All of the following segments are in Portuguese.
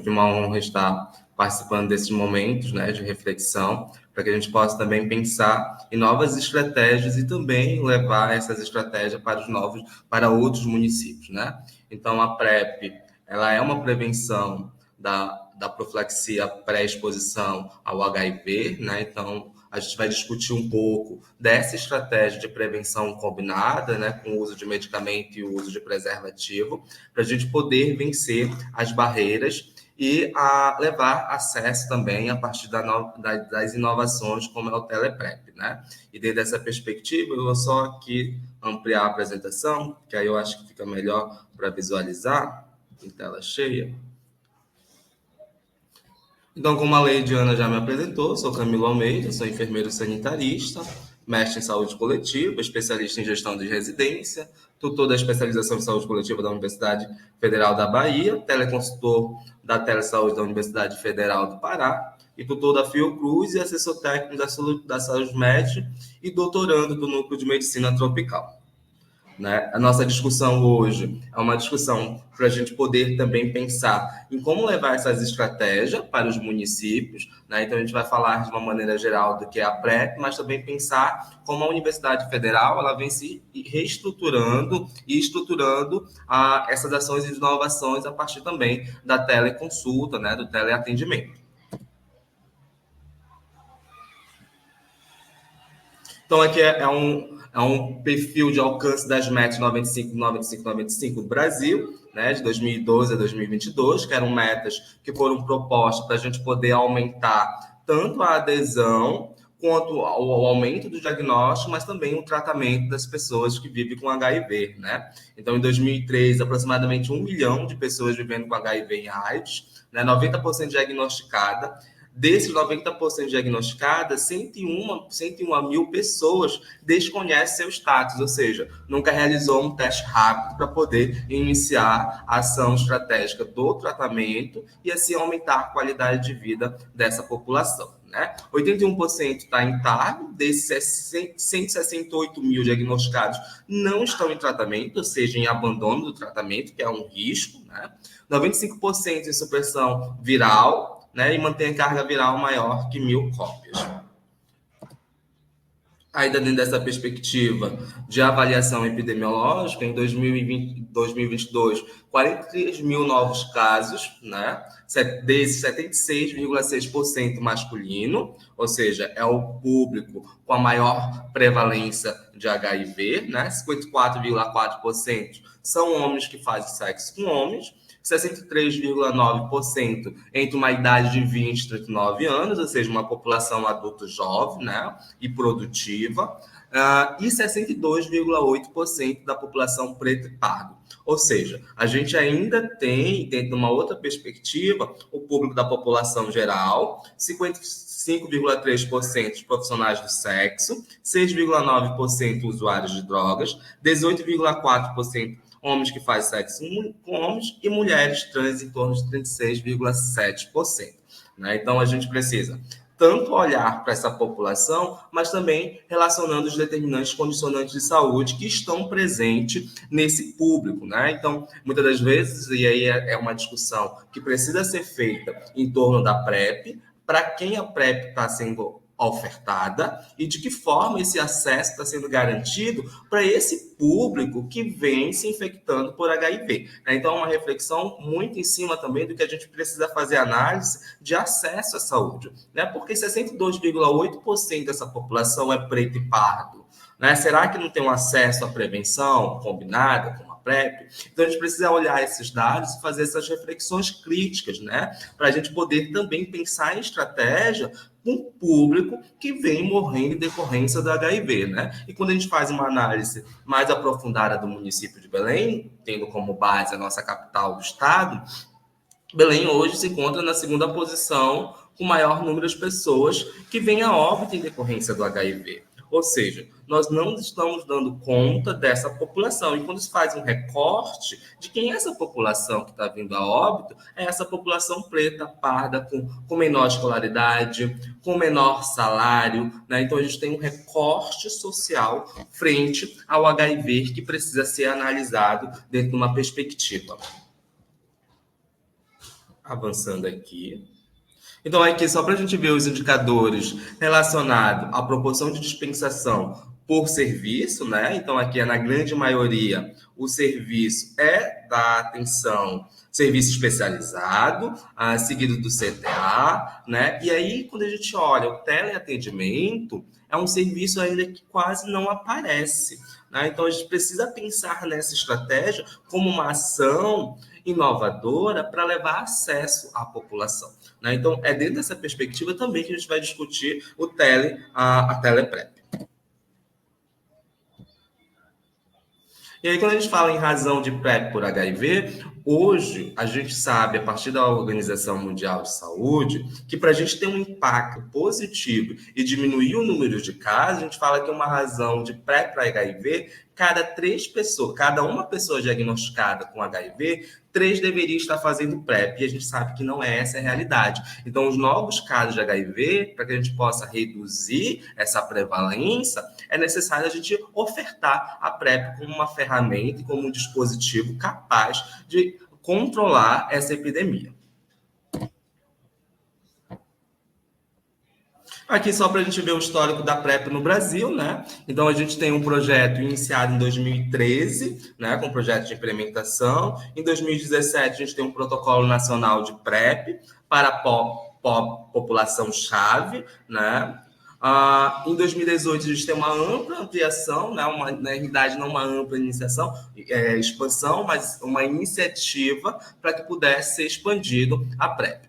sempre uma honra estar participando desses momentos, né, de reflexão, para que a gente possa também pensar em novas estratégias e também levar essas estratégias para outros municípios, né? Então, a PrEP, ela é uma prevenção da profilaxia pré-exposição ao HIV, né? Então, a gente vai discutir um pouco dessa estratégia de prevenção combinada, né, com o uso de medicamento e o uso de preservativo, para a gente poder vencer as barreiras e levar acesso também a partir das inovações, como é o Teleprep, né? E dentro dessa perspectiva, eu vou só aqui ampliar a apresentação, que aí eu acho que fica melhor para visualizar em tela cheia. Então, como a Leidiana já me apresentou, sou Camilo Almeida, sou enfermeiro sanitarista, mestre em saúde coletiva, especialista em gestão de residência, tutor da especialização em saúde coletiva da Universidade Federal da Bahia, teleconsultor da Telesaúde da Universidade Federal do Pará, e tutor da Fiocruz e assessor técnico da Saúde Med e doutorando do Núcleo de Medicina Tropical. Né? A nossa discussão hoje é uma discussão para a gente poder também pensar em como levar essas estratégias para os municípios, né? Então, a gente vai falar de uma maneira geral do que é a PrEP, mas também pensar como a Universidade Federal ela vem se reestruturando e estruturando essas ações de inovações a partir também da teleconsulta, né? Do teleatendimento. Então, aqui é um perfil de alcance das metas 95 do Brasil, né, de 2012 a 2022, que eram metas que foram propostas para a gente poder aumentar tanto a adesão quanto o aumento do diagnóstico, mas também o tratamento das pessoas que vivem com HIV, né? Então, em 2003, aproximadamente 1 milhão de pessoas vivendo com HIV e AIDS, né, 90% diagnosticada. Desses 90% diagnosticadas, 101 mil pessoas desconhecem seu status, ou seja, nunca realizou um teste rápido para poder iniciar a ação estratégica do tratamento e assim aumentar a qualidade de vida dessa população. Né? 81% está em TARG, desses 168 mil diagnosticados não estão em tratamento, ou seja, em abandono do tratamento, que é um risco. Né? 95% em supressão viral, né, e mantém a carga viral maior que 1.000 cópias. Ainda dentro dessa perspectiva de avaliação epidemiológica, em 2022, 43 mil novos casos, né? Desses 76,6% masculino, ou seja, é o público com a maior prevalência de HIV, né? 54,4% são homens que fazem sexo com homens, 63,9% entre uma idade de 20 e 39 anos, ou seja, uma população adulto jovem, né, e produtiva, e 62,8% da população preto e pardo. Ou seja, a gente ainda tem, dentro de uma outra perspectiva, o público da população geral, 55,3% de profissionais do sexo, 6,9% usuários de drogas, 18,4% homens que fazem sexo com homens e mulheres trans em torno de 36,7%. Né? Então, a gente precisa tanto olhar para essa população, mas também relacionando os determinantes condicionantes de saúde que estão presentes nesse público. Né? Então, muitas das vezes, e aí é uma discussão que precisa ser feita em torno da PrEP, para quem a PrEP está sendo ofertada e de que forma esse acesso está sendo garantido para esse público que vem se infectando por HIV. Então, é uma reflexão muito em cima também do que a gente precisa fazer análise de acesso à saúde, né? Porque 62,8% dessa população é preto e pardo. Né? Será que não tem um acesso à prevenção combinada com a PrEP? Então, a gente precisa olhar esses dados e fazer essas reflexões críticas, né? Para a gente poder também pensar em estratégia um público que vem morrendo em decorrência do HIV, né? E quando a gente faz uma análise mais aprofundada do município de Belém, tendo como base a nossa capital do estado, Belém hoje se encontra na segunda posição com o maior número de pessoas que vêm a óbito em decorrência do HIV. Ou seja, nós não estamos dando conta dessa população. E quando se faz um recorte de quem é essa população que está vindo a óbito, é essa população preta, parda, com menor escolaridade, com menor salário. Né? Então, a gente tem um recorte social frente ao HIV que precisa ser analisado dentro de uma perspectiva. Avançando aqui. Então, aqui, só para a gente ver os indicadores relacionados à proporção de dispensação por serviço, né? Então, aqui é na grande maioria, o serviço é da atenção, serviço especializado, seguido do CTA, né? E aí, quando a gente olha o teleatendimento, é um serviço ainda que quase não aparece, né? Então, a gente precisa pensar nessa estratégia como uma ação inovadora para levar acesso à população, né? Então, é dentro dessa perspectiva também que a gente vai discutir a teleprep. E aí, quando a gente fala em razão de PrEP por HIV, hoje a gente sabe, a partir da Organização Mundial de Saúde, que para a gente ter um impacto positivo e diminuir o número de casos, a gente fala que uma razão de PrEP para HIV, cada uma pessoa diagnosticada com HIV, 3 deveriam estar fazendo PrEP, e a gente sabe que não é essa a realidade. Então, os novos casos de HIV, para que a gente possa reduzir essa prevalência, é necessário a gente ofertar a PrEP como uma ferramenta e como um dispositivo capaz de controlar essa epidemia. Aqui só para a gente ver o histórico da PrEP no Brasil, né? Então a gente tem um projeto iniciado em 2013, né, com projeto de implementação. Em 2017 a gente tem um protocolo nacional de PrEP para a população-chave, né? Em 2018 a gente tem uma ampla ampliação, né? Na realidade não uma ampla expansão, mas uma iniciativa para que pudesse ser expandido a PrEP.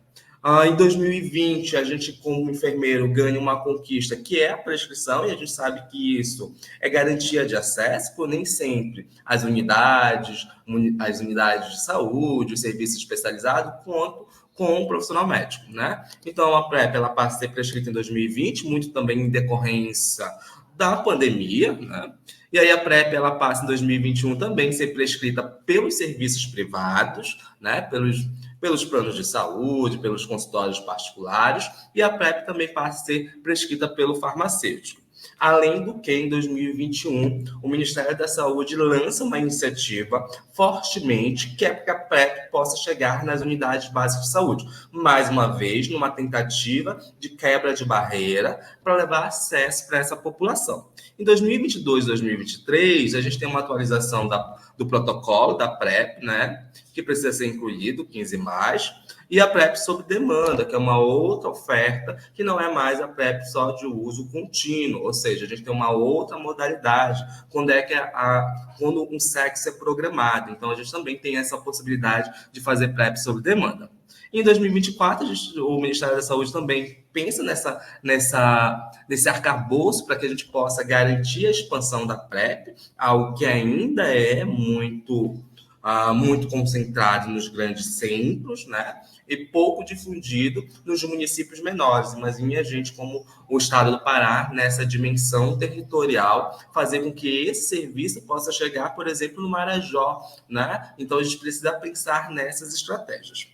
Em 2020, a gente, como enfermeiro, ganha uma conquista que é a prescrição, e a gente sabe que isso é garantia de acesso, por nem sempre as unidades de saúde, o serviço especializado, quanto com o profissional médico, né? Então, a PrEP, ela passa a ser prescrita em 2020, muito também em decorrência da pandemia, né? E aí a PrEP, ela passa em 2021 também a ser prescrita pelos serviços privados, né? Pelos planos de saúde, pelos consultórios particulares, e a PrEP também passa a ser prescrita pelo farmacêutico. Além do que, em 2021, o Ministério da Saúde lança uma iniciativa fortemente que é para que a PrEP possa chegar nas unidades básicas de saúde. Mais uma vez, numa tentativa de quebra de barreira para levar acesso para essa população. Em 2022 e 2023, a gente tem uma atualização do protocolo da PrEP, né, que precisa ser incluído, 15 mais, e a PrEP sob demanda, que é uma outra oferta, que não é mais a PrEP só de uso contínuo, ou seja, a gente tem uma outra modalidade, quando um sexo é programado. Então, a gente também tem essa possibilidade de fazer PrEP sob demanda. Em 2024, o Ministério da Saúde também pensa nesse arcabouço para que a gente possa garantir a expansão da PrEP, algo que ainda é muito concentrado nos grandes centros, né? E pouco difundido nos municípios menores. Imagine a gente, como o estado do Pará, nessa dimensão territorial, fazer com que esse serviço possa chegar, por exemplo, no Marajó, né? Então, a gente precisa pensar nessas estratégias.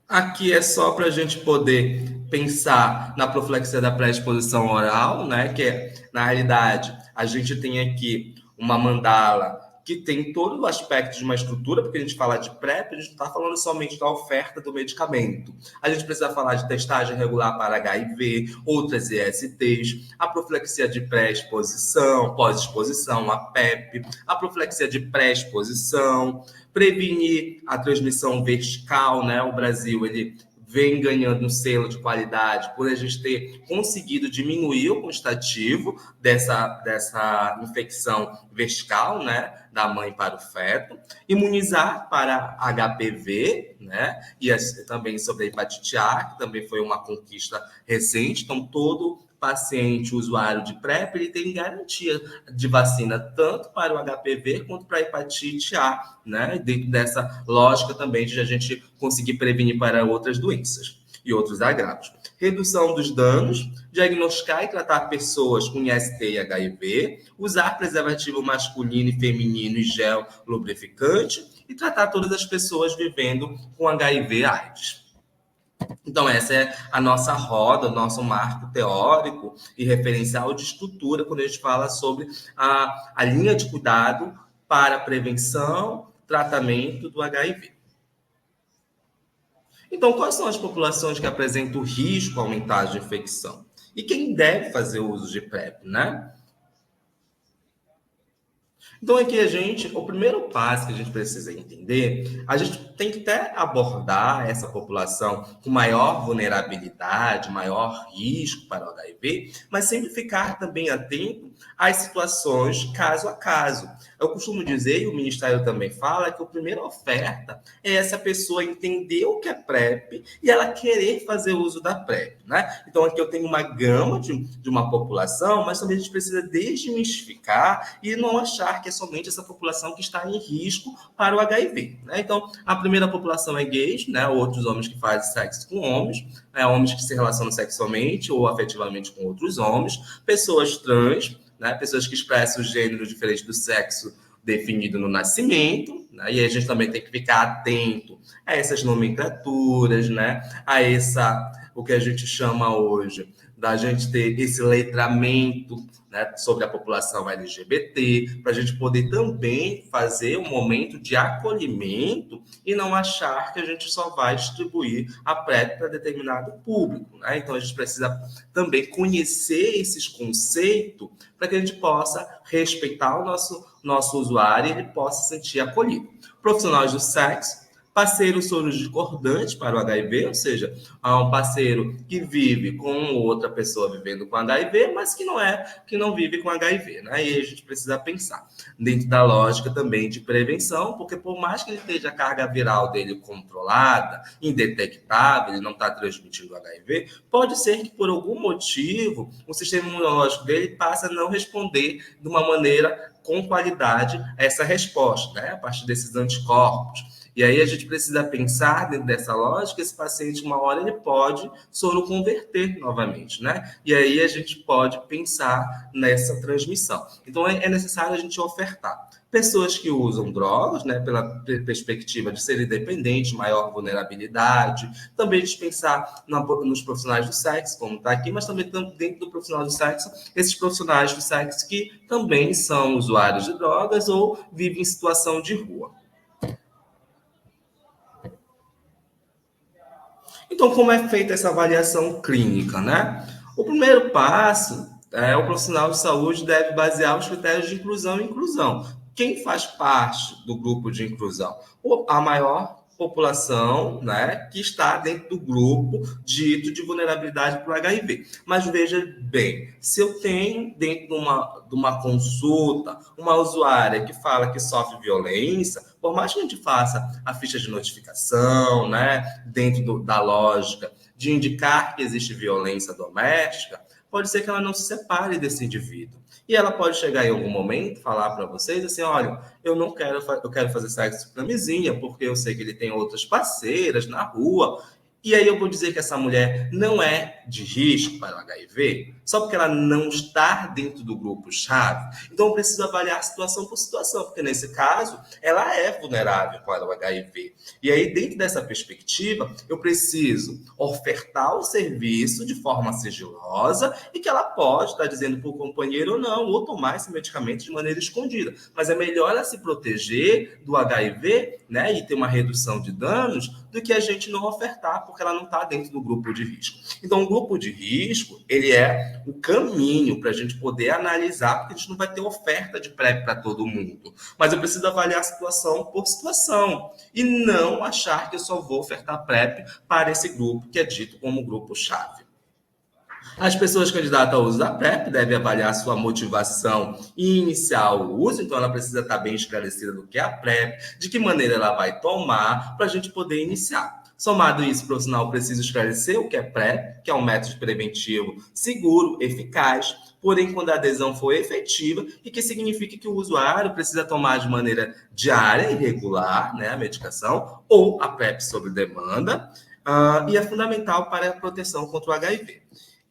Aqui é só para a gente poder pensar na profilaxia da pré-exposição oral, né? Que na realidade, a gente tem aqui uma mandala que tem todo o aspecto de uma estrutura, porque a gente fala de PrEP, a gente não está falando somente da oferta do medicamento. A gente precisa falar de testagem regular para HIV, outras ISTs, a profilaxia de pré-exposição, pós-exposição, a PEP, a profilaxia de pré-exposição, prevenir a transmissão vertical, né? O Brasil, ele vem ganhando um selo de qualidade por a gente ter conseguido diminuir o quantitativo dessa infecção vertical, né, da mãe para o feto, imunizar para HPV, né, e também sobre a hepatite A, que também foi uma conquista recente. Então, todo paciente usuário de PrEP, ele tem garantia de vacina tanto para o HPV quanto para a hepatite A, né? Dentro dessa lógica também de a gente conseguir prevenir para outras doenças e outros agravos. Redução dos danos, diagnosticar e tratar pessoas com IST e HIV, usar preservativo masculino e feminino e gel lubrificante e tratar todas as pessoas vivendo com HIV/AIDS. Então, essa é a nossa roda, o nosso marco teórico e referencial de estrutura, quando a gente fala sobre a linha de cuidado para a prevenção, tratamento do HIV. Então, quais são as populações que apresentam risco aumentado de infecção? E quem deve fazer o uso de PrEP, né? Então, aqui o primeiro passo que a gente precisa entender, a gente tem que até abordar essa população com maior vulnerabilidade, maior risco para o HIV, mas sempre ficar também atento às situações caso a caso. Eu costumo dizer, e o Ministério também fala, que a primeira oferta é essa pessoa entender o que é PrEP e ela querer fazer uso da PrEP, né? Então, aqui eu tenho uma gama de uma população, mas também a gente precisa desmistificar e não achar que é somente essa população que está em risco para o HIV, né? Então, a primeira população é gays, né? Outros homens que fazem sexo com homens, homens que se relacionam sexualmente ou afetivamente com outros homens, pessoas trans, né? Pessoas que expressam o gênero diferente do sexo definido no nascimento, né? E a gente também tem que ficar atento a essas nomenclaturas, né? O que a gente chama hoje da gente ter esse letramento, né, sobre a população LGBT, para a gente poder também fazer um momento de acolhimento e não achar que a gente só vai distribuir a PrEP para determinado público, né? Então, a gente precisa também conhecer esses conceitos para que a gente possa respeitar o nosso usuário e ele possa se sentir acolhido. Profissionais do sexo, parceiro discordante para o HIV, ou seja, há um parceiro que vive com outra pessoa vivendo com HIV, mas que não vive com HIV, né? E a gente precisa pensar dentro da lógica também de prevenção, porque por mais que ele esteja a carga viral dele controlada, indetectável, ele não está transmitindo HIV, pode ser que por algum motivo o sistema imunológico dele passe a não responder de uma maneira com qualidade a essa resposta, né? A partir desses anticorpos. E aí a gente precisa pensar dentro dessa lógica, esse paciente, uma hora, ele pode soroconverter novamente, né? E aí a gente pode pensar nessa transmissão. Então, é necessário a gente ofertar. Pessoas que usam drogas, né, pela perspectiva de serem dependentes, maior vulnerabilidade. Também a gente pensar nos profissionais do sexo, como está aqui, mas também dentro do profissional do sexo, esses profissionais do sexo que também são usuários de drogas ou vivem em situação de rua. Então, como é feita essa avaliação clínica, né? O primeiro passo o profissional de saúde deve basear os critérios de inclusão e inclusão. Quem faz parte do grupo de inclusão? A maior população, né, que está dentro do grupo dito de vulnerabilidade para o HIV. Mas veja bem, se eu tenho dentro de uma consulta uma usuária que fala que sofre violência, por mais que a gente faça a ficha de notificação, né, dentro da lógica de indicar que existe violência doméstica, pode ser que ela não se separe desse indivíduo. E ela pode chegar em algum momento, falar para vocês assim, olha, eu quero fazer sexo com a vizinha, porque eu sei que ele tem outras parceiras na rua. E aí eu vou dizer que essa mulher não é de risco para o HIV, só porque ela não está dentro do grupo-chave. Então eu preciso avaliar situação por situação, porque nesse caso, ela é vulnerável para o HIV. E aí, dentro dessa perspectiva, eu preciso ofertar o serviço de forma sigilosa e que ela pode estar dizendo para o companheiro ou não, ou tomar esse medicamento de maneira escondida. Mas é melhor ela se proteger do HIV, né, e ter uma redução de danos, do que a gente não ofertar, porque ela não está dentro do grupo de risco. Então, o grupo de risco, ele é o caminho para a gente poder analisar, porque a gente não vai ter oferta de PrEP para todo mundo. Mas eu preciso avaliar a situação por situação e não achar que eu só vou ofertar PrEP para esse grupo que é dito como grupo-chave. As pessoas candidatas ao uso da PrEP devem avaliar sua motivação e iniciar o uso, então ela precisa estar bem esclarecida do que é a PrEP, de que maneira ela vai tomar, para a gente poder iniciar. Somado isso, o profissional precisa esclarecer o que é PrEP, que é um método preventivo seguro, eficaz, porém quando a adesão for efetiva, e que significa que o usuário precisa tomar de maneira diária e regular, né, a medicação, ou a PrEP sob demanda, e é fundamental para a proteção contra o HIV.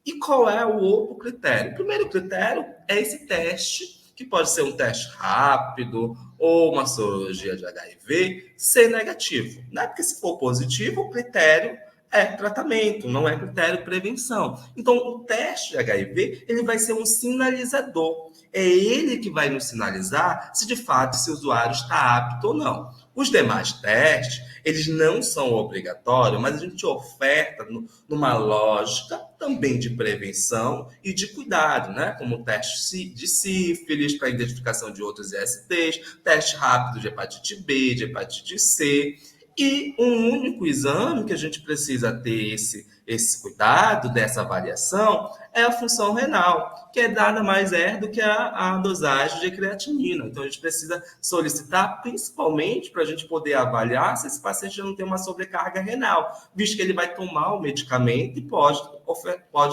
E qual é o outro critério? O primeiro critério é esse teste, que pode ser um teste rápido ou uma sorologia de HIV, ser negativo, né? Porque se for positivo, o critério é tratamento, não é critério prevenção. Então, o teste de HIV, ele vai ser um sinalizador. É ele que vai nos sinalizar se de fato esse usuário está apto ou não. Os demais testes, eles não são obrigatórios, mas a gente oferta numa lógica também de prevenção e de cuidado, né? Como o teste de sífilis para identificação de outros ISTs, teste rápido de hepatite B, de hepatite C, e um único exame que a gente precisa ter esse cuidado dessa avaliação é a função renal, que é nada mais do que a dosagem de creatinina. Então, a gente precisa solicitar, principalmente, para a gente poder avaliar se esse paciente já não tem uma sobrecarga renal, visto que ele vai tomar o medicamento e pode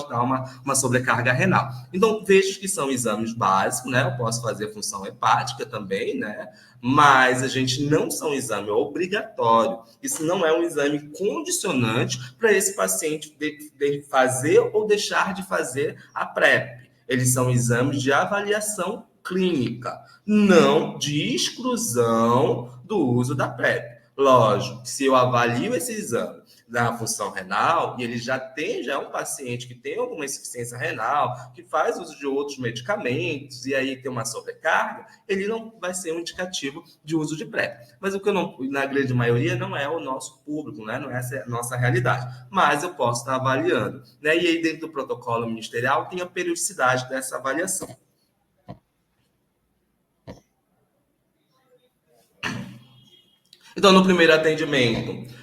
dar uma sobrecarga renal. Então, vejo que são exames básicos, né? Eu posso fazer a função hepática também, né? Mas a gente não são exame obrigatório. Isso não é um exame condicionante para esse paciente de fazer ou deixar de fazer a PrEP. Eles são exames de avaliação clínica, não de exclusão do uso da PrEP. Lógico, se eu avalio esse exame da função renal e ele já é um paciente que tem alguma insuficiência renal, que faz uso de outros medicamentos e aí tem uma sobrecarga, ele não vai ser um indicativo de uso de PrEP. Mas o que eu não, na grande maioria, não é o nosso público, né? Não é essa a nossa realidade. Mas eu posso estar avaliando, né? E aí dentro do protocolo ministerial tem a periodicidade dessa avaliação. Então, no primeiro atendimento,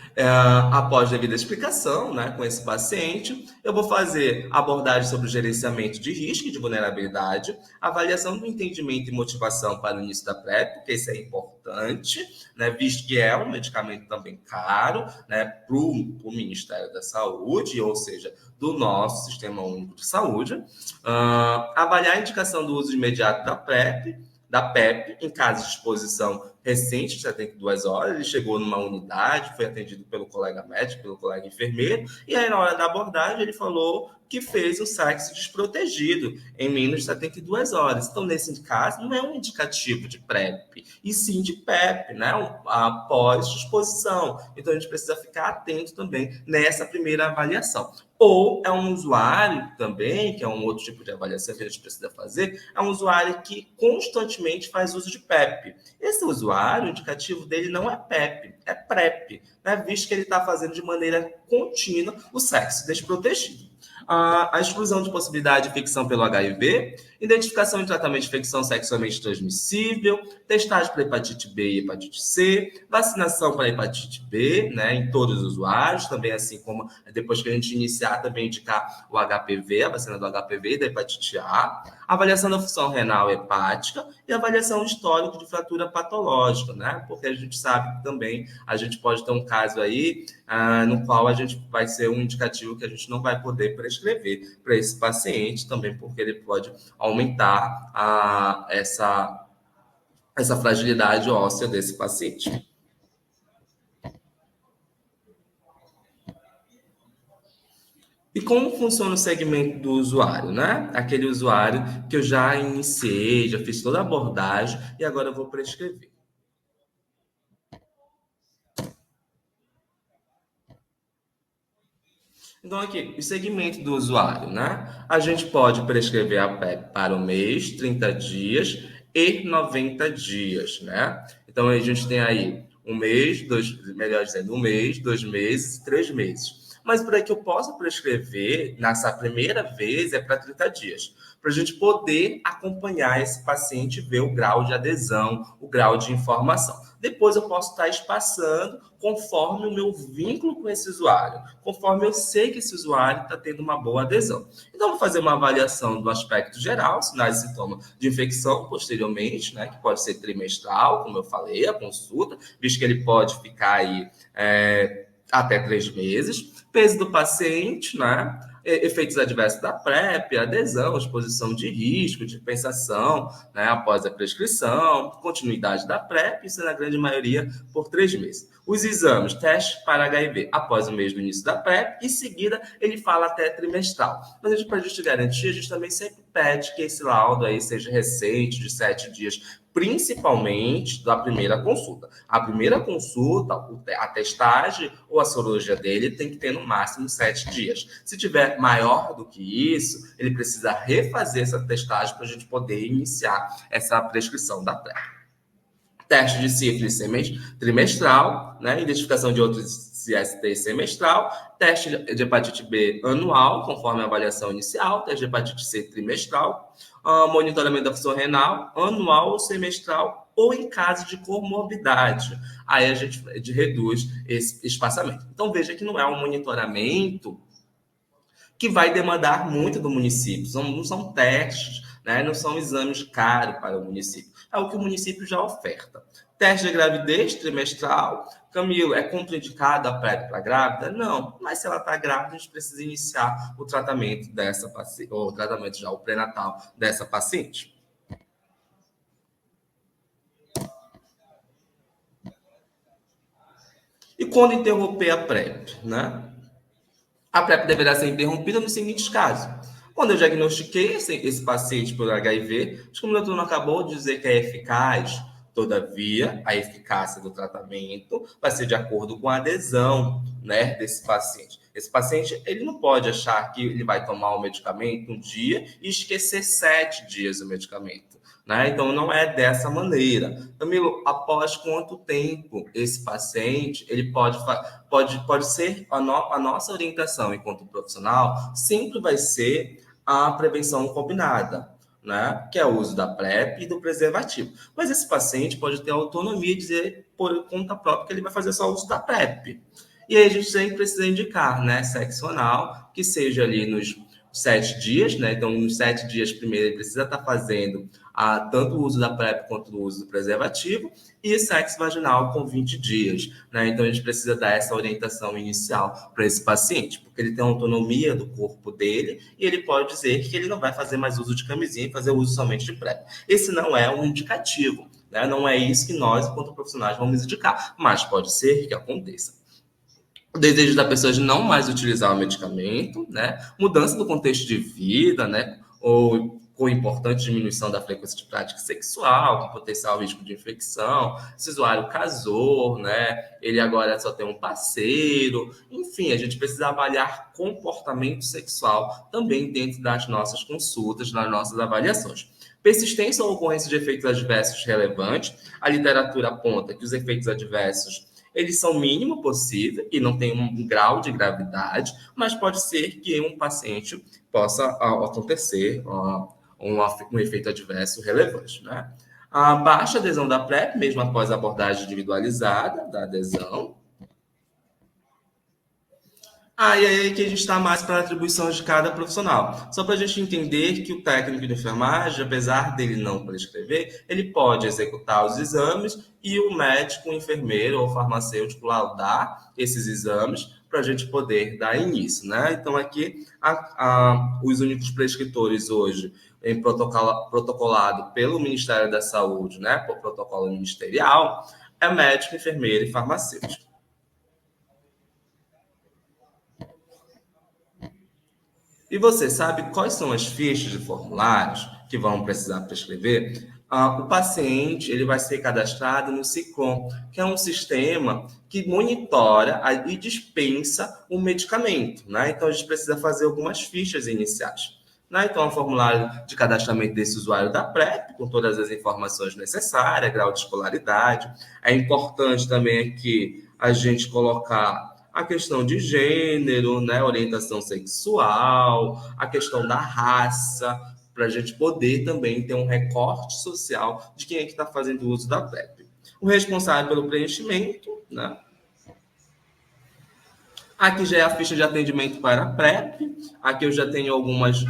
após devida explicação, né, com esse paciente, eu vou fazer abordagem sobre o gerenciamento de risco e de vulnerabilidade, avaliação do entendimento e motivação para o início da PrEP, porque isso é importante, né, visto que é um medicamento também caro, né, para o Ministério da Saúde, ou seja, do nosso Sistema Único de Saúde. Avaliar a indicação do uso imediato da PEP, em caso de exposição recente, de 72 horas, ele chegou numa unidade, foi atendido pelo colega médico, pelo colega enfermeiro, e aí na hora da abordagem ele falou que fez um sexo desprotegido em menos de 72 horas. Então, nesse caso, não é um indicativo de PrEP, e sim de PEP, né? Após exposição. Então, a gente precisa ficar atento também nessa primeira avaliação. Ou é um usuário também, que é um outro tipo de avaliação que a gente precisa fazer, é um usuário que constantemente faz uso de PEP. Esse usuário, o indicativo dele não é PEP, é PrEP, né? Visto que ele está fazendo de maneira contínua o sexo desprotegido. A exclusão de possibilidade de infecção pelo HIV, identificação e tratamento de infecção sexualmente transmissível, testagem para hepatite B e hepatite C, vacinação para hepatite B, né, em todos os usuários, também assim como depois que a gente iniciar, também indicar o HPV, a vacina do HPV e da hepatite A, avaliação da função renal hepática e avaliação histórica de fratura patológica, né, porque a gente sabe que também a gente pode ter um caso aí no qual a gente vai ser um indicativo que a gente não vai poder prescrever para esse paciente, também porque ele pode aumentar essa fragilidade óssea desse paciente. E como funciona o segmento do usuário, né? Aquele usuário que eu já iniciei, já fiz toda a abordagem e agora eu vou prescrever. Então, aqui, o segmento do usuário, né? A gente pode prescrever a PEP para o mês, 30 dias e 90 dias, né? Então, a gente tem aí um mês, melhor dizendo, um mês, 2 meses e 3 meses. Mas para que eu possa prescrever, nessa primeira vez, é para 30 dias. Para a gente poder acompanhar esse paciente e ver o grau de adesão, o grau de informação. Depois eu posso estar espaçando conforme o meu vínculo com esse usuário, conforme eu sei que esse usuário está tendo uma boa adesão. Então, eu vou fazer uma avaliação do aspecto geral, sinais e sintomas de infecção posteriormente, né, que pode ser trimestral, como eu falei, a consulta, visto que ele pode ficar aí até 3 meses. Peso do paciente, né? Efeitos adversos da PrEP, adesão, exposição de risco, dispensação, né, após a prescrição, continuidade da PrEP, isso na grande maioria por 3 meses. Os exames, teste para HIV após o mês do início da PrEP, em seguida ele fala até trimestral. Mas para a gente garantir, a gente também sempre pede que esse laudo aí seja recente, de 7 dias, principalmente da primeira consulta. A primeira consulta, a testagem ou a sorologia dele tem que ter no máximo 7 dias. Se tiver maior do que isso, ele precisa refazer essa testagem para a gente poder iniciar essa prescrição da PrEP. teste de sífilis trimestral, né? Identificação de outros IST semestral, teste de hepatite B anual, conforme a avaliação inicial, teste de hepatite C trimestral, monitoramento da função renal anual ou semestral, ou em caso de comorbidade. Aí a gente reduz esse espaçamento. Então, veja que não é um monitoramento que vai demandar muito do município. Não são testes, né? Não são exames caros para o município. É o que o município já oferta. Teste de gravidez trimestral. Camilo, é contraindicado a PrEP para grávida? Não, mas se ela está grávida, a gente precisa iniciar o tratamento dessa paciente, ou o tratamento já, o pré-natal dessa paciente. E quando interromper a PrEP, né? A PrEP deverá ser interrompida nos seguintes casos. Quando eu diagnostiquei esse paciente por HIV, acho que o doutor não acabou de dizer que é eficaz. Todavia, a eficácia do tratamento vai ser de acordo com a adesão, né, desse paciente. Esse paciente, ele não pode achar que ele vai tomar o medicamento um dia e esquecer 7 dias o medicamento. Né? Então, não é dessa maneira. Camilo, após quanto tempo esse paciente ele pode ser a nossa orientação enquanto profissional sempre vai ser a prevenção combinada, né? Que é o uso da PrEP e do preservativo. Mas esse paciente pode ter autonomia de dizer por conta própria que ele vai fazer só o uso da PrEP. E aí a gente sempre precisa indicar, né, sexo anal, que seja ali nos 7 dias, né? Então, nos 7 dias primeiro ele precisa estar fazendo tanto o uso da PrEP quanto o uso do preservativo, e sexo vaginal com 20 dias, né? Então, a gente precisa dar essa orientação inicial para esse paciente, porque ele tem autonomia do corpo dele e ele pode dizer que ele não vai fazer mais uso de camisinha e fazer uso somente de PrEP. Esse não é um indicativo, né? Não é isso que nós, enquanto profissionais, vamos indicar, mas pode ser que aconteça. O desejo da pessoa de não mais utilizar o medicamento, né? Mudança do contexto de vida, né? Ou com importante diminuição da frequência de prática sexual, com potencial risco de infecção, esse usuário casou, né? Ele agora só tem um parceiro. Enfim, a gente precisa avaliar comportamento sexual também dentro das nossas consultas, nas nossas avaliações. Persistência ou ocorrência de efeitos adversos relevantes. A literatura aponta que os efeitos adversos eles são o mínimo possível e não tem um grau de gravidade, mas pode ser que um paciente possa acontecer um efeito adverso relevante, né? A baixa adesão da PrEP, mesmo após a abordagem individualizada da adesão. E aí que a gente está mais para a atribuição de cada profissional. Só para a gente entender que o técnico de enfermagem, apesar dele não prescrever, ele pode executar os exames e o médico, o enfermeiro ou farmacêutico laudar esses exames para a gente poder dar início, né? Então, aqui, os únicos prescritores hoje em protocolado pelo Ministério da Saúde, né, por protocolo ministerial, é médico, enfermeiro e farmacêutico. E você sabe quais são as fichas de formulários que vão precisar prescrever? O paciente ele vai ser cadastrado no SICOM, que é um sistema que monitora e dispensa o medicamento, né? Então, a gente precisa fazer algumas fichas iniciais. Né? Então, o formulário de cadastramento desse usuário da PrEP, com todas as informações necessárias, grau de escolaridade. É importante também aqui a gente colocar a questão de gênero, né, orientação sexual, a questão da raça, para a gente poder também ter um recorte social de quem é que está fazendo uso da PrEP. O responsável pelo preenchimento, né? Aqui já é a ficha de atendimento para a PrEP. Aqui eu já tenho algumas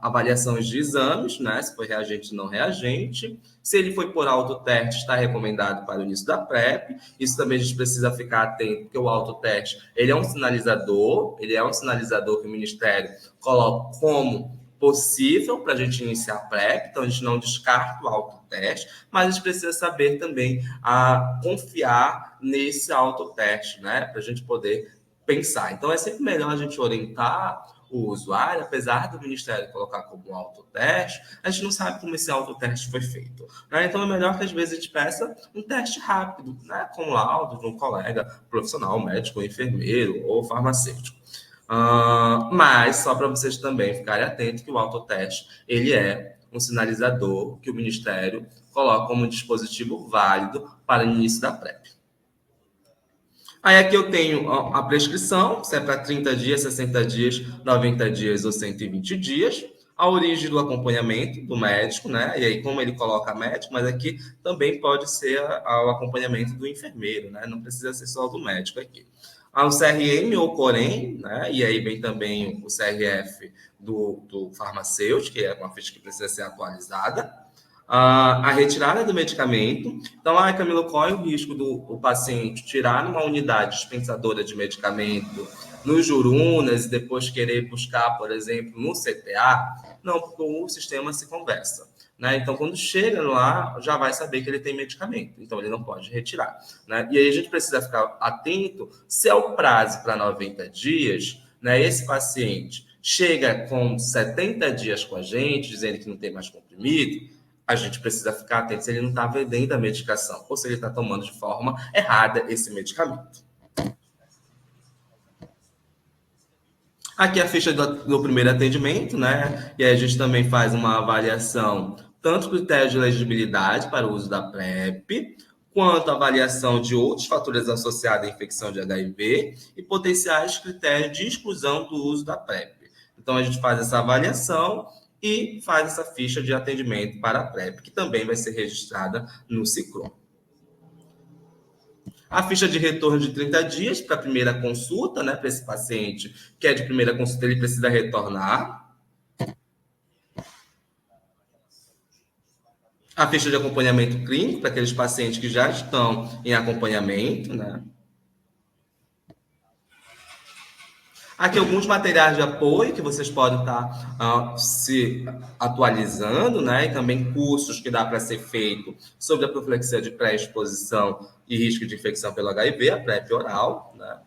avaliações de exames, né? Se foi reagente ou não reagente. Se ele foi por autoteste, está recomendado para o início da PrEP. Isso também a gente precisa ficar atento, porque o autoteste ele é um sinalizador que o Ministério coloca como possível para a gente iniciar a PrEP, então a gente não descarta o autoteste, mas a gente precisa saber também confiar nesse autoteste, né? Para a gente poder pensar. Então é sempre melhor a gente orientar o usuário, apesar do Ministério colocar como autoteste, a gente não sabe como esse autoteste foi feito. Né? Então é melhor que às vezes a gente peça um teste rápido, né? Com laudo de um colega profissional, médico, enfermeiro ou farmacêutico. Mas só para vocês também ficarem atentos que o autoteste ele é um sinalizador que o Ministério coloca como um dispositivo válido para o início da PrEP. Aí aqui eu tenho a prescrição, se é para 30 dias, 60 dias, 90 dias ou 120 dias. A origem do acompanhamento do médico, né? E aí, como ele coloca médico, mas aqui também pode ser o acompanhamento do enfermeiro, né? Não precisa ser só do médico aqui. O CRM ou Corém, né? E aí vem também o CRF do farmacêutico, que é uma ficha que precisa ser atualizada. A retirada do medicamento. Então, Camilo, qual é o risco do paciente tirar numa unidade dispensadora de medicamento nos Jurunas e depois querer buscar, por exemplo, no CTA? Não, porque o sistema se conversa. Né? Então, quando chega lá, já vai saber que ele tem medicamento. Então, ele não pode retirar. Né? E aí a gente precisa ficar atento se é o prazo para 90 dias, né? Esse paciente chega com 70 dias com a gente, dizendo que não tem mais comprimido, a gente precisa ficar atento se ele não está vendendo a medicação ou se ele está tomando de forma errada esse medicamento. Aqui a ficha do primeiro atendimento, né? E aí a gente também faz uma avaliação, tanto critérios de elegibilidade para o uso da PrEP, quanto avaliação de outros fatores associados à infecção de HIV e potenciais critérios de exclusão do uso da PrEP. Então, a gente faz essa avaliação e faz essa ficha de atendimento para a PrEP, que também vai ser registrada no Cicrom. A ficha de retorno de 30 dias para a primeira consulta, né? Para esse paciente que é de primeira consulta, ele precisa retornar. A ficha de acompanhamento clínico para aqueles pacientes que já estão em acompanhamento, né? Aqui alguns materiais de apoio que vocês podem estar se atualizando, né? E também cursos que dá para ser feito sobre a profilaxia de pré-exposição e risco de infecção pelo HIV, a PrEP oral, né?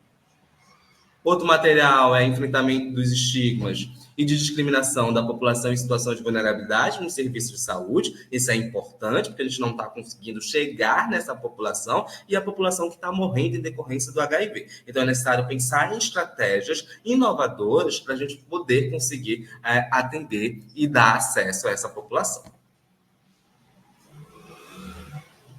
Outro material é enfrentamento dos estigmas e de discriminação da população em situação de vulnerabilidade no serviço de saúde. Isso é importante, porque a gente não está conseguindo chegar nessa população e a população que está morrendo em decorrência do HIV. Então, é necessário pensar em estratégias inovadoras para a gente poder conseguir atender e dar acesso a essa população.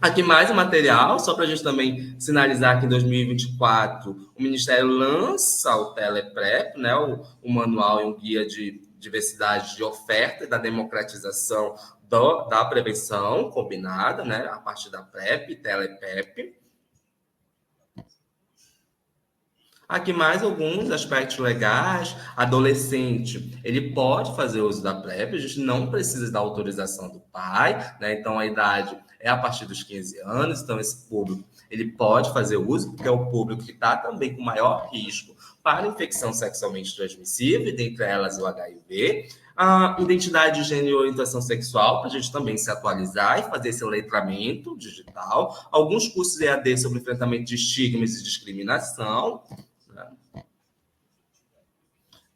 Aqui mais um material, só para a gente também sinalizar que em 2024 o Ministério lança o TelePrep, né, o manual e um guia de diversidade de oferta e da democratização da prevenção combinada, né, a partir da PrEP, TelePrep. Aqui mais alguns aspectos legais. Adolescente, ele pode fazer uso da PrEP, a gente não precisa da autorização do pai, né? Então a idade é a partir dos 15 anos, então esse público ele pode fazer uso, porque é o público que está também com maior risco para infecção sexualmente transmissível, dentre elas o HIV. A identidade de gênero e orientação sexual, para a gente também se atualizar e fazer esse letramento digital. Alguns cursos EAD sobre enfrentamento de estigmas e discriminação.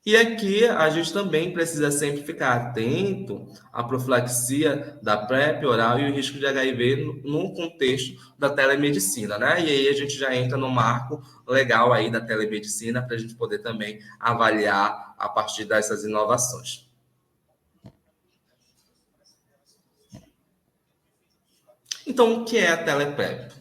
E aqui a gente também precisa sempre ficar atento à profilaxia da PrEP oral e o risco de HIV no contexto da telemedicina, né? E aí a gente já entra no marco legal aí da telemedicina para a gente poder também avaliar a partir dessas inovações. Então, o que é a TelePrep?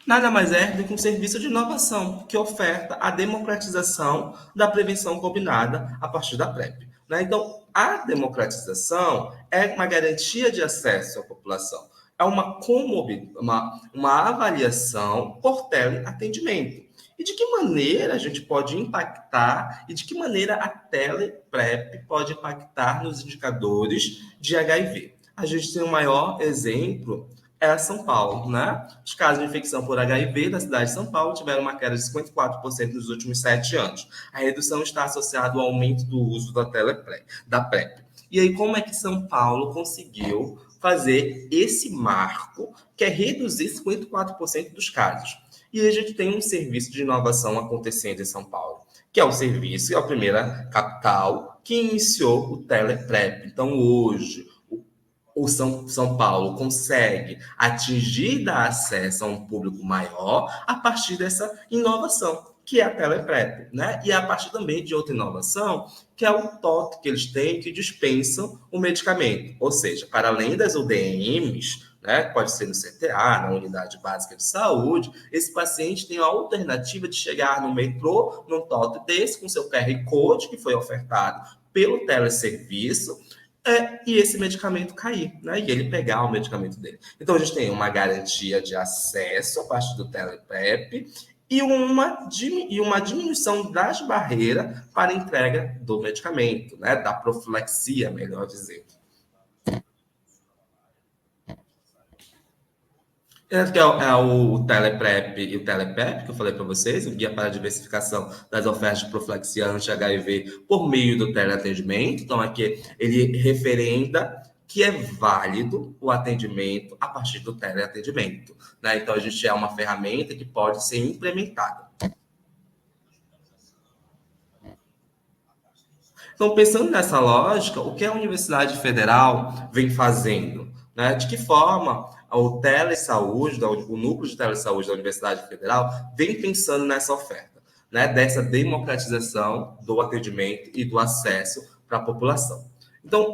Nada mais é do que um serviço de inovação que oferta a democratização da prevenção combinada a partir da PrEP. Né? Então, a democratização é uma garantia de acesso à população, é uma avaliação por teleatendimento. E de que maneira a gente pode impactar e de que maneira a TelePrep pode impactar nos indicadores de HIV. A gente tem o maior exemplo é São Paulo, né? Os casos de infecção por HIV da cidade de São Paulo tiveram uma queda de 54% nos últimos 7 anos. A redução está associada ao aumento do uso da PrEP. E aí, como é que São Paulo conseguiu fazer esse marco, que é reduzir 54% dos casos? E a gente tem um serviço de inovação acontecendo em São Paulo, que é o serviço, é a primeira capital que iniciou o TelePrep. Então, hoje, o São Paulo consegue atingir e dar acesso a um público maior a partir dessa inovação, que é a teleprep, né? E a partir também de outra inovação, que é o TOT que eles têm, que dispensam o medicamento. Ou seja, para além das UDMs, né, pode ser no CTA, na unidade básica de saúde, esse paciente tem a alternativa de chegar no metrô, num TOT desse, com seu QR Code, que foi ofertado pelo teleserviço, e esse medicamento cair, né? E ele pegar o medicamento dele. Então, a gente tem uma garantia de acesso a partir do TelePrep e uma diminuição das barreiras para a entrega do medicamento, né? Da profilaxia, melhor dizendo. Que é o Teleprep e o Telepep, que eu falei para vocês, o Guia para a Diversificação das Ofertas de Profilaxia Anti-HIV por meio do teleatendimento. Então, aqui ele referenda que é válido o atendimento a partir do teleatendimento, né? Então, a gente é uma ferramenta que pode ser implementada. Então, pensando nessa lógica, o que a Universidade Federal vem fazendo? Né? De que forma o telesaúde, o núcleo de telesaúde da Universidade Federal vem pensando nessa oferta, né? Dessa democratização do atendimento e do acesso para a população. Então,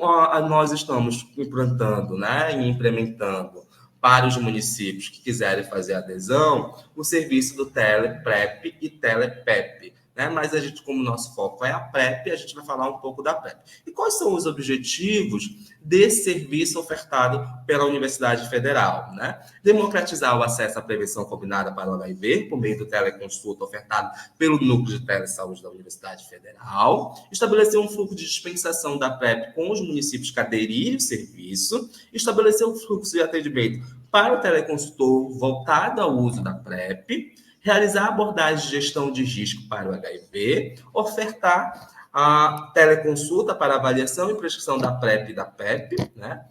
nós estamos implantando, né, e implementando para os municípios que quiserem fazer adesão, o serviço do TelePrep e TelePep, né? Mas a gente, como nosso foco é a PrEP, a gente vai falar um pouco da PrEP. E quais são os objetivos desse serviço ofertado pela Universidade Federal, né? Democratizar o acesso à prevenção combinada para o HIV, por meio do teleconsulta ofertado pelo Núcleo de Telesaúde da Universidade Federal, estabelecer um fluxo de dispensação da PrEP com os municípios que aderirem ao serviço, estabelecer um fluxo de atendimento para o teleconsultor voltado ao uso da PrEP, realizar abordagem de gestão de risco para o HIV, ofertar a teleconsulta para avaliação e prescrição da PrEP e da PEP, né?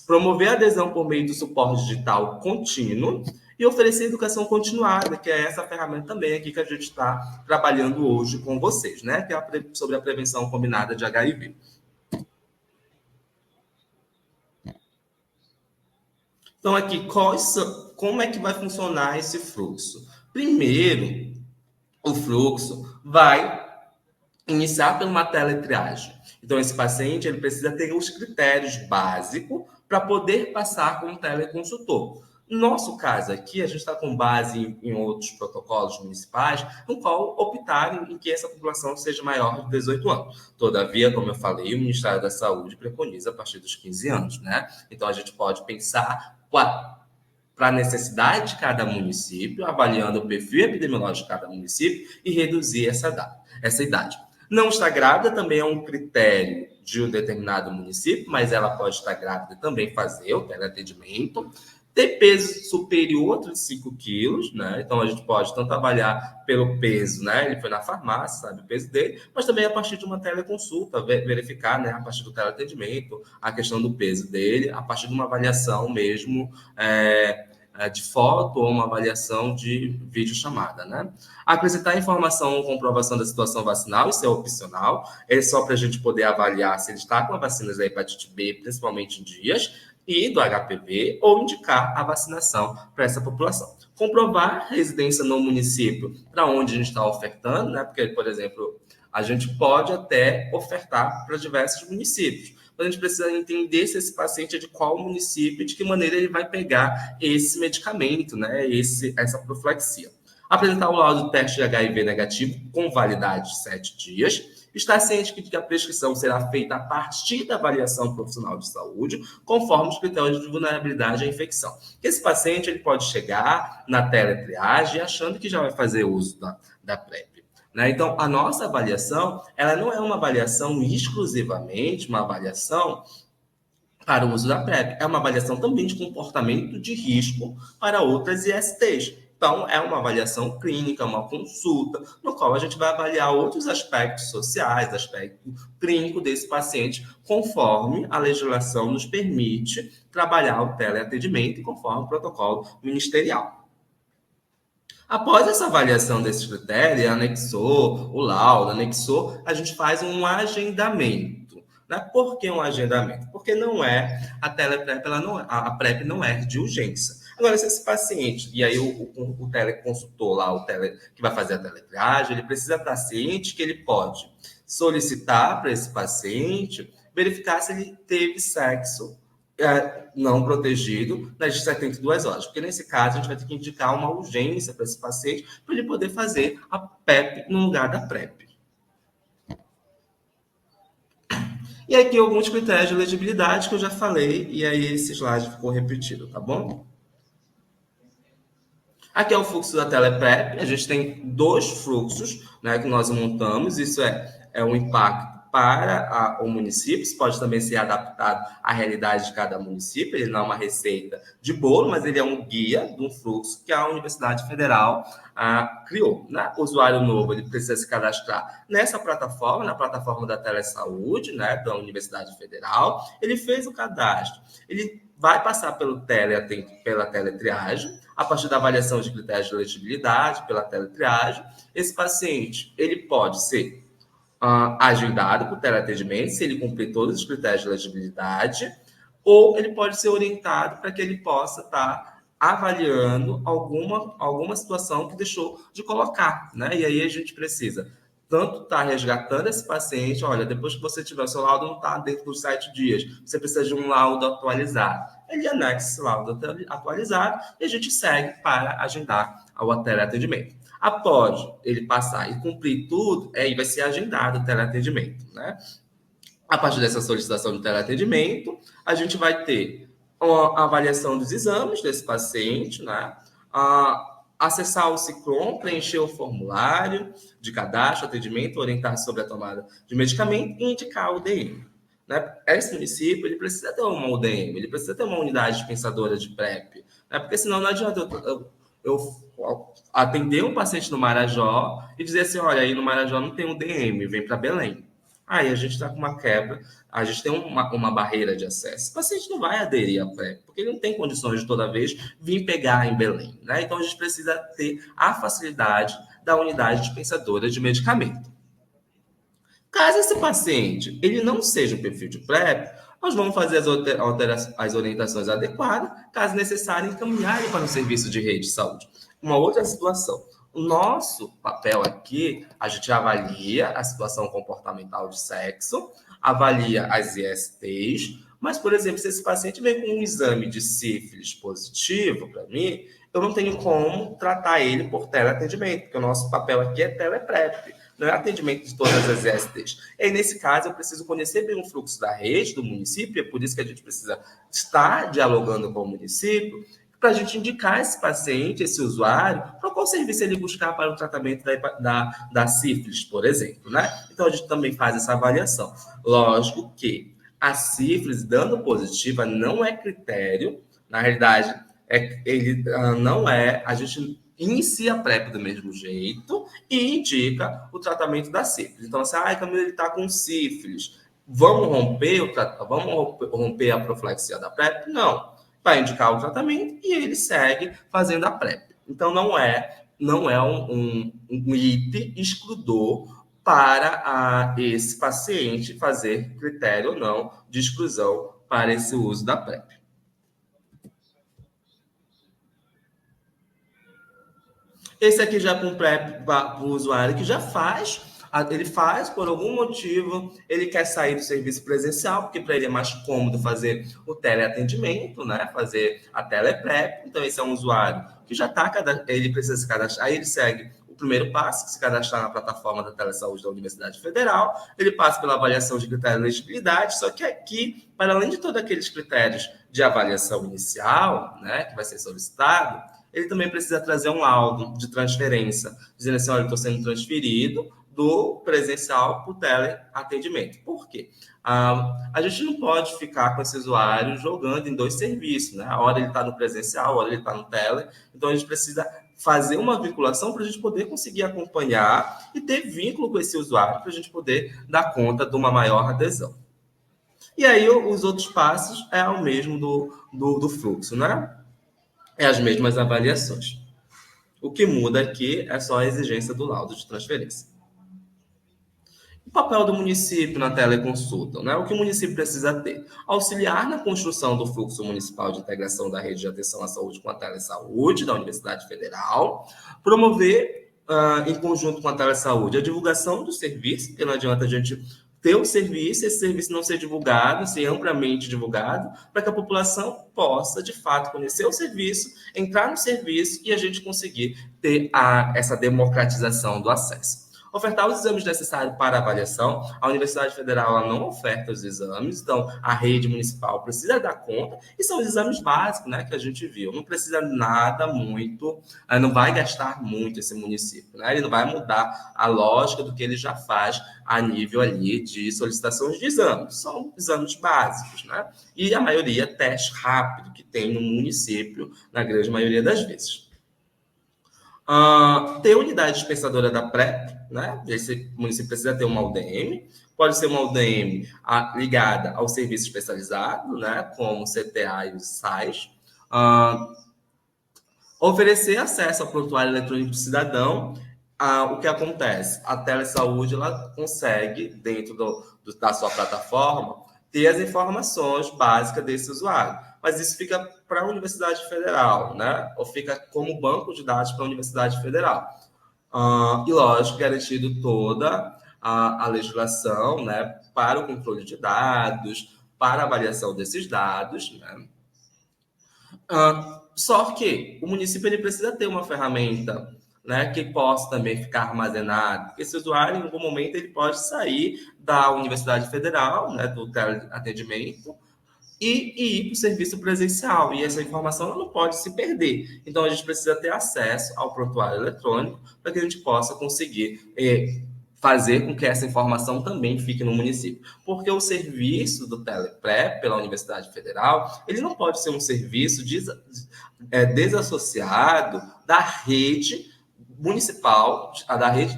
Promover a adesão por meio do suporte digital contínuo e oferecer educação continuada, que é essa ferramenta também aqui que a gente está trabalhando hoje com vocês, né? Que é sobre a prevenção combinada de HIV. Então, aqui, como é que vai funcionar esse fluxo? Primeiro, o fluxo vai iniciar por uma teletriagem. Então, esse paciente ele precisa ter os critérios básicos para poder passar com um teleconsultor. No nosso caso aqui, a gente está com base em outros protocolos municipais, no qual optaram em que essa população seja maior de 18 anos. Todavia, como eu falei, o Ministério da Saúde preconiza a partir dos 15 anos, né? Então, a gente pode pensar para a necessidade de cada município, avaliando o perfil epidemiológico de cada município e reduzir essa idade. Não estar grávida também é um critério de um determinado município, mas ela pode estar grávida e também fazer o teleatendimento. Ter peso superior a 35 quilos, né? Então a gente pode tanto avaliar pelo peso, né? Ele foi na farmácia, sabe o peso dele, mas também a partir de uma teleconsulta, verificar, né? A partir do teleatendimento, a questão do peso dele, a partir de uma avaliação mesmo de foto ou uma avaliação de videochamada, né? Acrescentar informação ou comprovação da situação vacinal, isso é opcional, é só para a gente poder avaliar se ele está com a vacina da hepatite B, principalmente em dias, e do HPV, ou indicar a vacinação para essa população. Comprovar residência no município para onde a gente está ofertando, né? Porque, por exemplo, a gente pode até ofertar para diversos municípios. Mas a gente precisa entender se esse paciente é de qual município e de que maneira ele vai pegar esse medicamento, né? Essa profilaxia. Apresentar o laudo do teste de HIV negativo com validade de 7 dias. Estar ciente que a prescrição será feita a partir da avaliação profissional de saúde, conforme os critérios de vulnerabilidade à infecção. Esse paciente ele pode chegar na teletriagem achando que já vai fazer uso da PrEP. Né? Então, a nossa avaliação, ela não é uma avaliação exclusivamente, uma avaliação para o uso da PrEP, é uma avaliação também de comportamento de risco para outras ISTs. Então, é uma avaliação clínica, uma consulta, no qual a gente vai avaliar outros aspectos sociais, aspecto clínico desse paciente, conforme a legislação nos permite trabalhar o teleatendimento e conforme o protocolo ministerial. Após essa avaliação desses critérios, anexou o laudo, a gente faz um agendamento. Né? Por que um agendamento? Porque não é a teleprep, a PrEP não é de urgência. Agora, se esse paciente, e aí o teleconsultor lá, o tele, que vai fazer a teletriagem, ele precisa estar ciente que ele pode solicitar para esse paciente verificar se ele teve sexo não protegido nas 72 horas, porque nesse caso a gente vai ter que indicar uma urgência para esse paciente para ele poder fazer a PEP no lugar da PrEP. E aqui alguns critérios de elegibilidade que eu já falei, e aí esse slide ficou repetido, tá bom? Aqui é o fluxo da TelePrep. A gente tem dois fluxos, né, que nós montamos. Isso é um impacto para o município. Isso pode também ser adaptado à realidade de cada município. Ele não é uma receita de bolo, mas ele é um guia de um fluxo que a Universidade Federal criou. Né? O usuário novo ele precisa se cadastrar nessa plataforma, na plataforma da Telesaúde, né, da Universidade Federal. Ele fez o cadastro. Ele vai passar pela teletriagem, a partir da avaliação de critérios de elegibilidade, pela teletriagem. Esse paciente ele pode ser agendado por teleatendimento, se ele cumprir todos os critérios de elegibilidade, ou ele pode ser orientado para que ele possa estar avaliando alguma situação que deixou de colocar, né? E aí a gente precisa tanto estar resgatando esse paciente, olha, depois que você tiver o seu laudo, não está dentro dos 7 dias, você precisa de um laudo atualizado. Ele anexa esse laudo atualizado e a gente segue para agendar o teleatendimento. Após ele passar e cumprir tudo, aí vai ser agendado o teleatendimento, né? A partir dessa solicitação de teleatendimento, a gente vai ter a avaliação dos exames desse paciente, né? Acessar o Ciclom, preencher o formulário de cadastro, atendimento, orientar sobre a tomada de medicamento e indicar o UDM. Né? Esse município ele precisa ter uma UDM, ele precisa ter uma unidade dispensadora de PrEP, né? Porque senão não adianta eu atender um paciente no Marajó e dizer assim, olha, aí no Marajó não tem UDM, vem para Belém. Aí a gente está com uma quebra, a gente tem uma barreira de acesso. O paciente não vai aderir à PrEP, porque ele não tem condições de toda vez vir pegar em Belém. Né? Então a gente precisa ter a facilidade da unidade dispensadora de medicamento. Caso esse paciente ele não seja um perfil de PrEP, nós vamos fazer as orientações adequadas, caso necessário, encaminhar ele para um serviço de rede de saúde. Uma outra situação. O nosso papel aqui, a gente avalia a situação comportamental de sexo, avalia as ISTs, mas, por exemplo, se esse paciente vem com um exame de sífilis positivo para mim, eu não tenho como tratar ele por teleatendimento, porque o nosso papel aqui é teleprep, não é atendimento de todas as ISTs. E aí, nesse caso, eu preciso conhecer bem o fluxo da rede do município, é por isso que a gente precisa estar dialogando com o município, para a gente indicar esse paciente, esse usuário, para qual serviço ele buscar para o tratamento da sífilis, por exemplo, né? Então, a gente também faz essa avaliação. Lógico que a sífilis dando positiva não é critério, na realidade, ele não é, a gente inicia a PrEP do mesmo jeito e indica o tratamento da sífilis. Então, assim, Camila, ele está com sífilis, vamos romper a profilaxia da PrEP? Não. Vai indicar o tratamento e ele segue fazendo a PrEP. Então, não é um IP excludor para esse paciente fazer critério ou não de exclusão para esse uso da PrEP. Esse aqui já com PrEP para o usuário que já faz, ele faz por algum motivo, ele quer sair do serviço presencial, porque para ele é mais cômodo fazer o teleatendimento, né? Fazer a teleprep. Então, esse é um usuário que já está, ele precisa se cadastrar, aí ele segue o primeiro passo, que se cadastrar na plataforma da Telesaúde da Universidade Federal, ele passa pela avaliação de critério de elegibilidade, só que aqui, para além de todos aqueles critérios de avaliação inicial, né, que vai ser solicitado, ele também precisa trazer um laudo de transferência, dizendo assim, olha, eu estou sendo transferido do presencial para o teleatendimento. Por quê? A gente não pode ficar com esse usuário jogando em dois serviços, né? A hora ele está no presencial, a hora ele está no tele. Então, a gente precisa fazer uma vinculação para a gente poder conseguir acompanhar e ter vínculo com esse usuário para a gente poder dar conta de uma maior adesão. E aí, os outros passos é o mesmo do fluxo, né? É as mesmas avaliações. O que muda aqui é só a exigência do laudo de transferência. O papel do município na teleconsulta, né? O que o município precisa ter? Auxiliar na construção do fluxo municipal de integração da rede de atenção à saúde com a telesaúde da Universidade Federal, promover, em conjunto com a telesaúde, a divulgação do serviço, porque não adianta a gente ter o serviço, esse serviço não ser divulgado, ser amplamente divulgado, para que a população possa, de fato, conhecer o serviço, entrar no serviço e a gente conseguir ter essa democratização do acesso. Ofertar os exames necessários para avaliação. A Universidade Federal ela não oferta os exames, então a rede municipal precisa dar conta, e são os exames básicos, né, que a gente viu. Não precisa nada muito, não vai gastar muito esse município, né? Ele não vai mudar a lógica do que ele já faz a nível ali de solicitações de exames. São exames básicos, né? E a maioria teste rápido que tem no município, na grande maioria das vezes. Ter unidade dispensadora da PrEP, né? Esse município precisa ter uma UDM, pode ser uma UDM ligada ao serviço especializado, né? Como o CTA e os SAIs. Oferecer acesso ao prontuário eletrônico do cidadão. O que acontece? A telesaúde ela consegue, dentro da sua plataforma, ter as informações básicas desse usuário. Mas isso fica para a Universidade Federal, né? Ou fica como banco de dados para a Universidade Federal. E, lógico, garantido toda a legislação, né, para o controle de dados, para a avaliação desses dados, né? Só que o município ele precisa ter uma ferramenta, né, que possa também ficar armazenado, porque esse usuário, em algum momento, ele pode sair da Universidade Federal, né, do teleatendimento, e ir para o serviço presencial. E essa informação ela não pode se perder. Então, a gente precisa ter acesso ao prontuário eletrônico para que a gente possa conseguir fazer com que essa informação também fique no município. Porque o serviço do Teleprep pela Universidade Federal, ele não pode ser um serviço desassociado da rede municipal,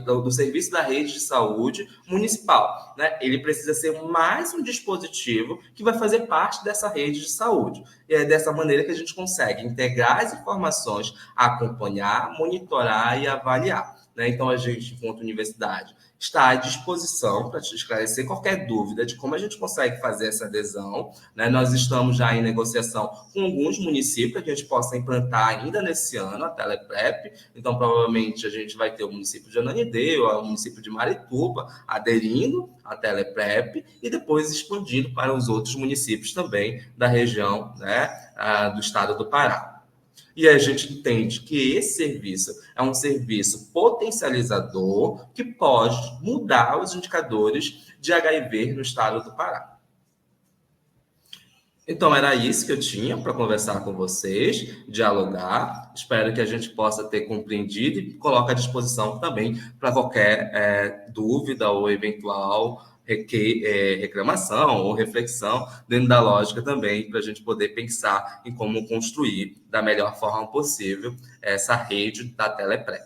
do serviço da rede de saúde municipal, né? Ele precisa ser mais um dispositivo que vai fazer parte dessa rede de saúde. E é dessa maneira que a gente consegue integrar as informações, acompanhar, monitorar e avaliar, né? Então, a gente, enquanto universidade, está à disposição para te esclarecer qualquer dúvida de como a gente consegue fazer essa adesão, né? Nós estamos já em negociação com alguns municípios que a gente possa implantar ainda nesse ano a Teleprep. Então, provavelmente, a gente vai ter o município de Ananindeua, o município de Marituba aderindo à Teleprep e depois expandindo para os outros municípios também da região, né, do estado do Pará. E a gente entende que esse serviço é um serviço potencializador que pode mudar os indicadores de HIV no estado do Pará. Então, era isso que eu tinha para conversar com vocês, dialogar. Espero que a gente possa ter compreendido e coloco à disposição também para qualquer dúvida ou eventual reclamação ou reflexão dentro da lógica também, para a gente poder pensar em como construir da melhor forma possível essa rede da Teleprep.